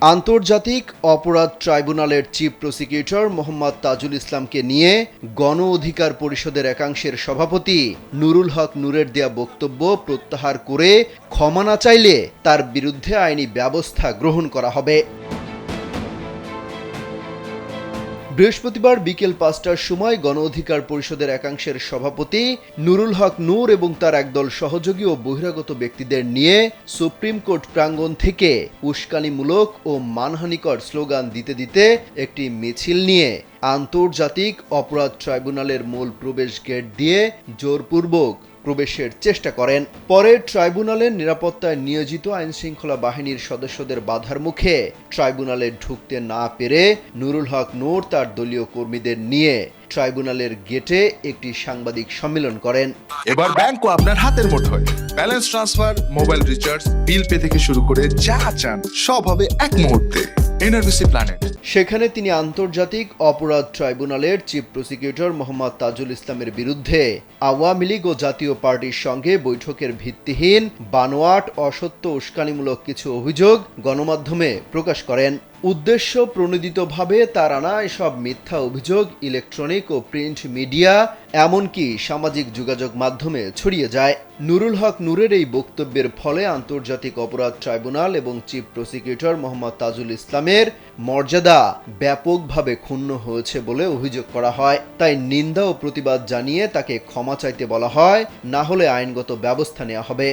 আন্তর্জাতিক অপরাধ ট্রাইব্যুনালের চিফ প্রসিকিউটর মোহাম্মদ তাজুল ইসলামকে নিয়ে গণ অধিকার পরিষদের একাংশের সভাপতি নুরুল হক নূরের দেয়া বক্তব্য প্রত্যাহার করে ক্ষমা না চাইলে তার বিরুদ্ধে আইনি ব্যবস্থা গ্রহণ করা হবে। বৃহস্পতিবার বিকেল ৫টার সময় গণ অধিকার পরিষদের একাংশের সভাপতি নুরুল হক নূর এবং তার একদল সহযোগী ও বহিরাগত ব্যক্তিদের নিয়ে সুপ্রিম কোর্ট প্রাঙ্গণ থেকে উস্কানিমূলক ও মানহানিকর স্লোগান দিতে দিতে একটি মিছিল নিয়ে আন্তর্জাতিক অপরাধ ট্রাইব্যুনালের মূল প্রবেশ গেট দিয়ে জোরপূর্বক প্রবেশের চেষ্টা করেন। পরে ট্রাইব্যুনালের নিরাপত্তায় নিয়োজিত আইনশৃঙ্খলা বাহিনীর সদস্যদের বাধার মুখে ট্রাইব্যুনালে ঢুকতে না পেরে নুরুল হক নূর তার দলীয় কর্মীদের নিয়ে ট্রাইব্যুনালের গেটে একটি সাংবাদিক সম্মেলন করেন। এবার ব্যাংকও আপনার হাতের মুঠোয়। Balance transfer, mobile recharge, bill pay থেকে শুরু করে যা চান সব হবে এক মুহূর্তে। NRBC planet. সেখানে তিনি আন্তর্জাতিক অপরাধ ট্রাইব্যুনালের চিফ প্রসিকিউটর মোহাম্মদ তাজুল ইসলামের বিরুদ্ধে আওয়ামী লীগ ও জাতীয় পার্টির সঙ্গে বৈঠকের ভিত্তিহীন, বানোয়াট, অসত্য, উস্কানিমূলক কিছু অভিযোগ গণমাধ্যমে প্রকাশ করেন। উদ্দেশ্য প্রণোদিতভাবে তার আনা এসব মিথ্যা অভিযোগ ইলেকট্রনিক ও প্রিন্ট মিডিয়া এমনকি সামাজিক যোগাযোগ মাধ্যমে ছড়িয়ে যায়। নুরুল হক নূরের এই বক্তব্যের ফলে আন্তর্জাতিক অপরাধ ট্রাইব্যুনাল এবং চিফ প্রসিকিউটর মোহাম্মদ তাজুল ইসলামের মর্যাদা ব্যাপকভাবে ক্ষুণ্ণ হয়েছে বলে অভিযোগ করা হয়। তাই নিন্দা ও প্রতিবাদ জানিয়ে তাকে ক্ষমা চাইতে বলা হয়, না হলে আইনগত ব্যবস্থা নেওয়া হবে।